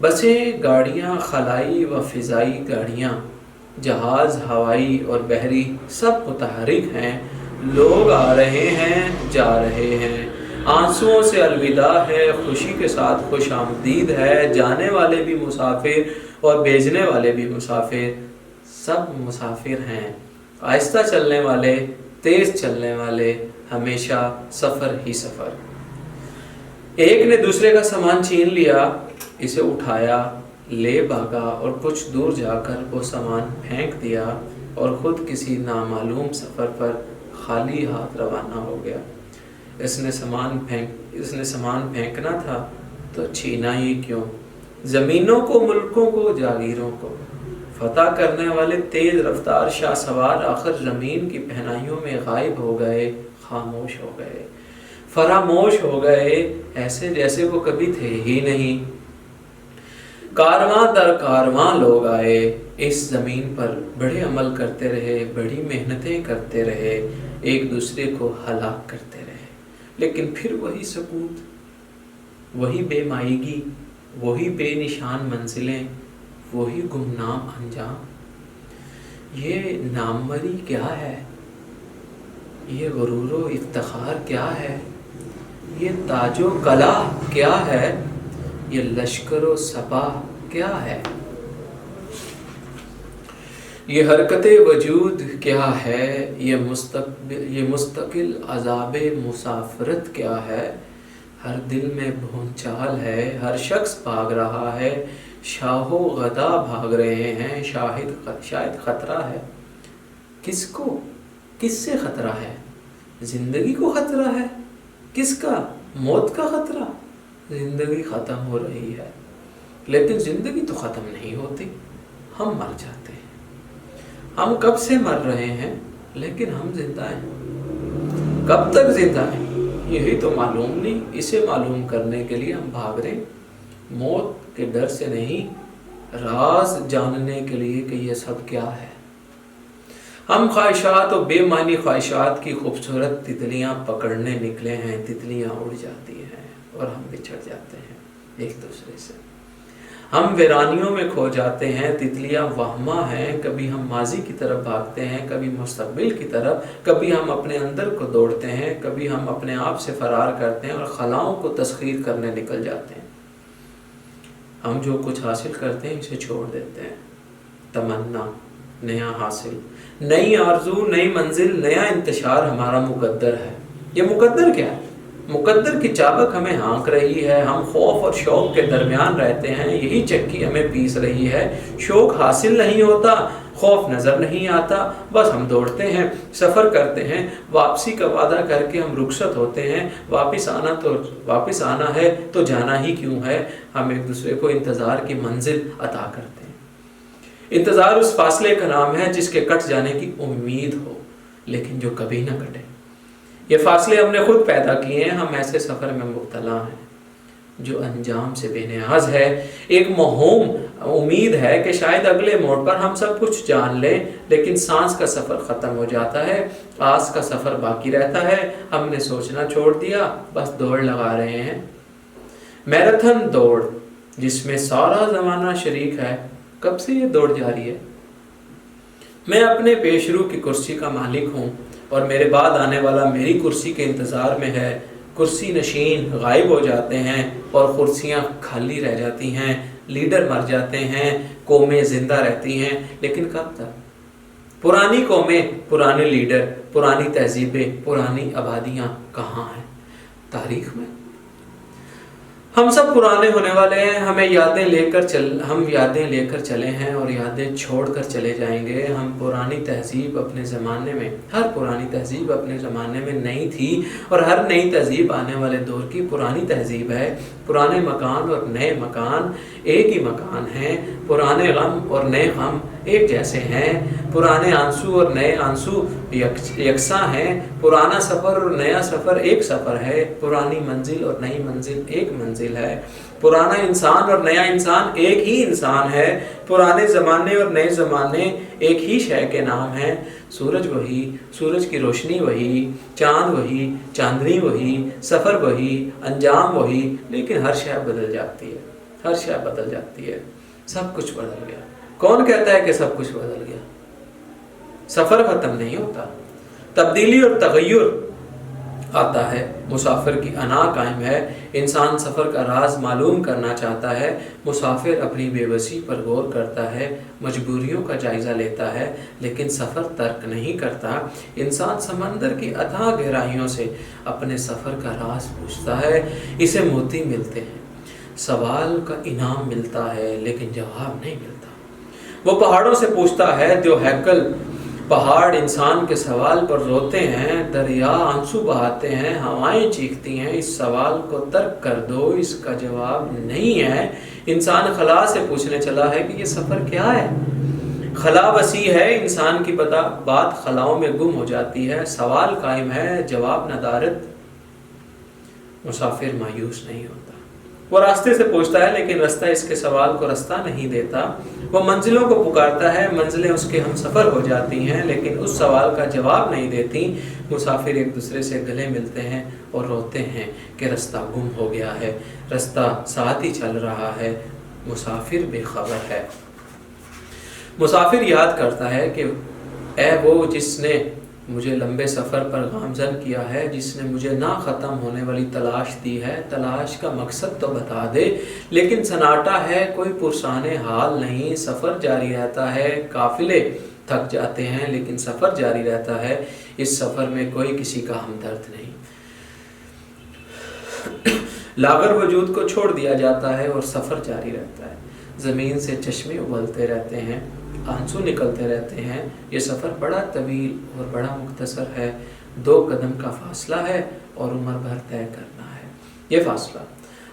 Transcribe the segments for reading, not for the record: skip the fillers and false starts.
بسیں، گاڑیاں، خلائی و فضائی گاڑیاں، جہاز ہوائی اور بحری سب متحرک ہیں، لوگ آ رہے ہیں، جا رہے ہیں، آنسوؤں سے الوداع ہے، خوشی کے ساتھ خوش آمدید ہے، جانے والے بھی مسافر اور بھیجنے والے بھی مسافر، سب مسافر ہیں، آہستہ چلنے والے، تیز چلنے والے، ہمیشہ سفر ہی سفر۔ ایک نے دوسرے کا سامان چھین لیا، اسے اٹھایا، لے بھاگا اور کچھ دور جا کر وہ سامان پھینک دیا اور خود کسی نامعلوم سفر پر خالی ہاتھ روانہ ہو گیا۔ اس نے سامان پھینکنا تھا تو چھینا ہی کیوں؟ زمینوں کو، ملکوں کو، جاگیروں کو فتح کرنے والے تیز رفتار شاہ سوار آخر زمین کی پہنائیوں میں غائب ہو گئے، خاموش ہو گئے، فراموش ہو گئے، ایسے جیسے وہ کبھی تھے ہی نہیں۔ کارواں در کارواں لوگ آئے، اس زمین پر بڑے عمل کرتے رہے، بڑی محنتیں کرتے رہے، ایک دوسرے کو ہلاک کرتے رہے، لیکن پھر وہی سکوت، وہی بے مائیگی، وہی بے نشان منزلیں، وہی گمنام انجام۔ یہ ناموری کیا ہے؟ یہ غرور و افتخار کیا ہے؟ یہ تاج و کلاه کیا ہے؟ یہ لشکر و سپاہ کیا ہے؟ یہ حرکت وجود کیا ہے؟ یہ مستقل عذاب مسافرت کیا ہے؟ ہر دل میں بھونچال ہے، ہر شخص بھاگ رہا ہے، شاہ و غدا بھاگ رہے ہیں، شاید خطرہ ہے۔ کس کو؟ کس سے خطرہ ہے؟ زندگی کو خطرہ ہے؟ کس کا؟ موت کا خطرہ؟ زندگی ختم ہو رہی ہے، لیکن زندگی تو ختم نہیں ہوتی، ہم مر جاتے ہیں۔ ہم کب سے مر رہے ہیں، لیکن ہم زندہ ہیں۔ کب تک زندہ ہیں یہی تو معلوم نہیں، اسے معلوم کرنے کے لیے ہم بھاگ رہے ہیں، موت کے ڈر سے نہیں، راز جاننے کے لیے کہ یہ سب کیا ہے۔ ہم خواہشات اور بے معنی خواہشات کی خوبصورت تتلیاں پکڑنے نکلے ہیں، تتلیاں اڑ جاتی ہیں اور ہم بچھڑ جاتے ہیں ایک دوسرے سے، ہم ویرانیوں میں کھو جاتے ہیں، تتلیاں وہمہ ہیں، کبھی ہم ماضی کی طرف بھاگتے ہیں، کبھی مستقبل کی طرف، کبھی ہم اپنے اندر کو دوڑتے ہیں، کبھی ہم اپنے آپ سے فرار کرتے ہیں اور خلاؤں کو تسخیر کرنے نکل جاتے ہیں۔ ہم جو کچھ حاصل کرتے ہیں اسے چھوڑ دیتے ہیں، تمنا، نیا حاصل، نئی آرزو، نئی منزل، نیا انتشار ہمارا مقدر ہے۔ یہ مقدر کیا ہے؟ مقدر کی چابک ہمیں ہانک رہی ہے، ہم خوف اور شوق کے درمیان رہتے ہیں، یہی چکی ہمیں پیس رہی ہے، شوق حاصل نہیں ہوتا، خوف نظر نہیں آتا، بس ہم دوڑتے ہیں، سفر کرتے ہیں، واپسی کا وعدہ کر کے ہم رخصت ہوتے ہیں، واپس آنا ہے تو جانا ہی کیوں ہے؟ ہم ایک دوسرے کو انتظار کی منزل عطا کرتے ہیں۔ انتظار اس فاصلے کا نام ہے جس کے کٹ جانے کی امید ہو، لیکن جو کبھی نہ کٹے۔ یہ فاصلے ہم نے خود پیدا کیے ہیں، ہم ایسے سفر میں مبتلا ہیں جو انجام سے بے نیاز ہے۔ ایک موہوم امید ہے کہ شاید اگلے موڑ پر ہم سب کچھ جان لیں، لیکن سانس کا سفر ختم ہو جاتا ہے، آس کا سفر باقی رہتا ہے، ہم نے سوچنا چھوڑ دیا، بس دوڑ لگا رہے ہیں۔ میراتھن دوڑ جس میں سارا زمانہ شریک ہے، کب سے یہ دوڑ جاری ہے؟ میں اپنے پیشرو کی کرسی کا مالک ہوں اور میرے بعد آنے والا میری کرسی کے انتظار میں ہے۔ کرسی نشین غائب ہو جاتے ہیں اور کرسیاں خالی رہ جاتی ہیں، لیڈر مر جاتے ہیں، قومیں زندہ رہتی ہیں، لیکن کب تک؟ پرانی قومیں، پرانے لیڈر، پرانی تہذیبیں، پرانی آبادیاں کہاں ہیں تاریخ میں؟ ہم سب پرانے ہونے والے ہیں، ہم یادیں لے کر چلے ہیں اور یادیں چھوڑ کر چلے جائیں گے۔ ہم پرانی تہذیب اپنے زمانے میں، ہر پرانی تہذیب اپنے زمانے میں نئی تھی اور ہر نئی تہذیب آنے والے دور کی پرانی تہذیب ہے۔ پرانے مکان اور نئے مکان ایک ہی مکان ہیں، پرانے غم اور نئے غم ایک جیسے ہیں، پرانے آنسو اور نئے آنسو یکساں ہیں، پرانا سفر اور نیا سفر ایک سفر ہے، پرانی منزل اور نئی منزل ایک منزل ہے، پرانا انسان اور نیا انسان ایک ہی انسان ہے، پرانے زمانے اور نئے زمانے ایک ہی شے کے نام ہیں۔ سورج وہی، سورج کی روشنی وہی، چاند وہی، چاندنی وہی، سفر وہی، انجام وہی، لیکن ہر شے بدل جاتی ہے۔ ہر شے بدل جاتی ہے، سب کچھ بدل گیا۔ کون کہتا ہے کہ سب کچھ بدل گیا؟ سفر ختم نہیں ہوتا، تبدیلی اور تغیر آتا ہے، مسافر کی انا قائم ہے۔ انسان سفر کا راز معلوم کرنا چاہتا ہے، مسافر اپنی بے بسی پر غور کرتا ہے، مجبوریوں کا جائزہ لیتا ہے، لیکن سفر ترک نہیں کرتا۔ انسان سمندر کی اتھاہ گہرائیوں سے اپنے سفر کا راز پوچھتا ہے، اسے موتی ملتے ہیں، سوال کا انعام ملتا ہے، لیکن جواب نہیں ملتا۔ وہ پہاڑوں سے پوچھتا ہے، جو ہیکل پہاڑ انسان کے سوال پر روتے ہیں، دریا آنسو بہاتے ہیں، ہوائیں چیختی ہیں، اس سوال کو ترک کر دو، اس کا جواب نہیں ہے۔ انسان خلا سے پوچھنے چلا ہے کہ یہ سفر کیا ہے؟ خلا وسیع ہے، انسان کی بات خلاؤں میں گم ہو جاتی ہے، سوال قائم ہے، جواب ندارت۔ مسافر مایوس نہیں ہوتا، وہ راستے سے پوچھتا ہے، لیکن راستہ اس کے سوال کو راستہ نہیں دیتا۔ وہ منزلوں کو پکارتا ہے، منزلیں اس کے ہم سفر ہو جاتی ہیں، لیکن اس سوال کا جواب نہیں دیتی۔ مسافر ایک دوسرے سے گلے ملتے ہیں اور روتے ہیں کہ راستہ گم ہو گیا ہے، راستہ ساتھ ہی چل رہا ہے، مسافر بے خبر ہے۔ مسافر یاد کرتا ہے کہ اے وہ جس نے مجھے لمبے سفر پر گامزن کیا ہے، جس نے مجھے نہ ختم ہونے والی تلاش دی ہے، تلاش کا مقصد تو بتا دے۔ لیکن سناٹا ہے، کوئی پرسان حال نہیں، سفر جاری رہتا ہے، قافلے تھک جاتے ہیں لیکن سفر جاری رہتا ہے، اس سفر میں کوئی کسی کا ہمدرد نہیں۔ لاغر وجود کو چھوڑ دیا جاتا ہے اور سفر جاری رہتا ہے، زمین سے چشمے ابلتے رہتے ہیں، آنسو نکلتے رہتے ہیں۔ یہ سفر بڑا طویل اور بڑا مختصر ہے، 2 قدم کا فاصلہ ہے اور عمر بھر طے کرنا ہے۔ یہ فاصلہ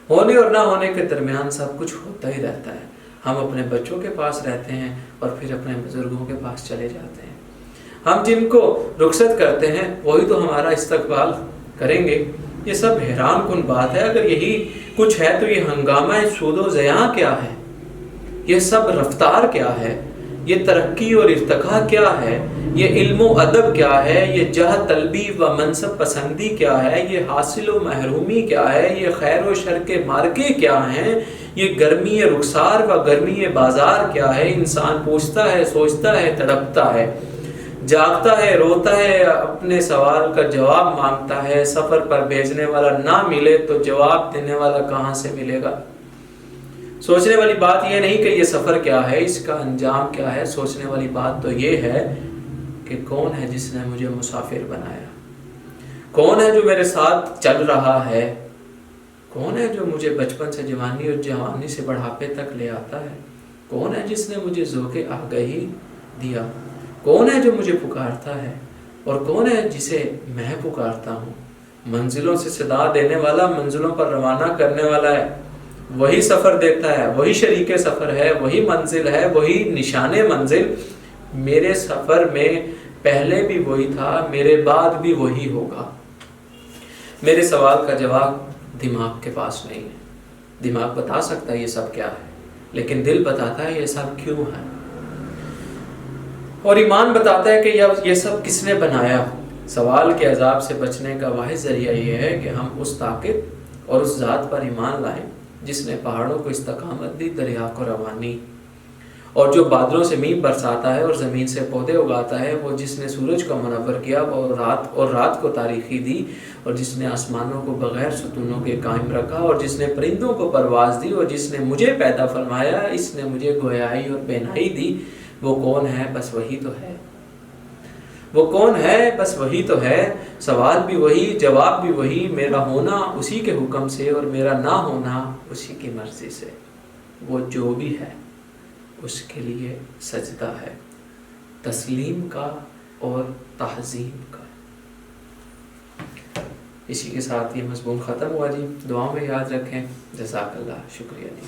ہونے اور نہ ہونے کے درمیان سب کچھ ہوتا ہی رہتا ہے۔ ہم اپنے بچوں کے پاس رہتے ہیں اور پھر اپنے بزرگوں کے پاس چلے جاتے ہیں۔ ہم جن کو رخصت کرتے ہیں وہی تو ہمارا استقبال کریں گے۔ یہ سب حیران کن بات ہے۔ اگر یہی کچھ ہے تو یہ ہنگامہ سود و زیاں کیا ہے؟ یہ سب رفتار کیا ہے؟ یہ ترقی اور ارتقاء کیا ہے؟ یہ علم و ادب کیا ہے؟ یہ جاہ طلبی و منصب پسندی کیا ہے؟ یہ حاصل و محرومی کیا ہے؟ یہ خیر و شر کے مارکے کیا ہیں؟ یہ گرمی رخسار و گرمی بازار کیا ہے؟ انسان پوچھتا ہے، سوچتا ہے، تڑپتا ہے، جاگتا ہے، روتا ہے، اپنے سوال کا جواب مانگتا ہے۔ سفر پر بھیجنے والا نہ ملے تو جواب دینے والا کہاں سے ملے گا؟ سوچنے والی بات یہ نہیں کہ یہ سفر کیا ہے، اس کا انجام کیا ہے، سوچنے والی بات تو یہ ہے کہ کون ہے جس نے مجھے مسافر بنایا، کون ہے جو میرے ساتھ چل رہا ہے، کون ہے جو مجھے بچپن سے جوانی اور جوانی سے بڑھاپے تک لے آتا ہے، کون ہے جس نے مجھے ذوق آگہی دیا، کون ہے جو مجھے پکارتا ہے اور کون ہے جسے میں پکارتا ہوں۔ منزلوں سے صدا دینے والا، منزلوں پر روانہ کرنے والا ہے، وہی سفر دیتا ہے، وہی شریک سفر ہے، وہی منزل ہے، وہی نشان منزل۔ میرے سفر میں پہلے بھی وہی تھا، میرے بعد بھی وہی ہوگا۔ میرے سوال کا جواب دماغ کے پاس نہیں ہے۔ دماغ بتا سکتا ہے یہ سب کیا ہے، لیکن دل بتاتا ہے یہ سب کیوں ہے، اور ایمان بتاتا ہے کہ یہ سب کس نے بنایا۔ سوال کے عذاب سے بچنے کا واحد ذریعہ یہ ہے کہ ہم اس طاقت اور اس ذات پر ایمان لائیں جس نے پہاڑوں کو استقامت دی، دریا کو روانی، اور جو بادلوں سے میگھ برساتا ہے اور زمین سے پودے اگاتا ہے، وہ جس نے سورج کو منور کیا اور رات کو تاریکی دی، اور جس نے آسمانوں کو بغیر ستونوں کے قائم رکھا، اور جس نے پرندوں کو پرواز دی، اور جس نے مجھے پیدا فرمایا، اس نے مجھے گویائی اور بینائی دی۔ وہ کون ہے؟ بس وہی تو ہے۔ وہ کون ہے؟ بس وہی تو ہے۔ سوال بھی وہی، جواب بھی وہی، میرا ہونا اسی کے حکم سے اور میرا نہ ہونا اسی کی مرضی سے۔ وہ جو بھی ہے اس کے لیے سجدہ ہے، تسلیم کا اور تعظیم کا۔ اسی کے ساتھ یہ مضمون ختم ہوا جی۔ دعاؤں میں یاد رکھیں۔ جزاک اللہ، شکریہ جی۔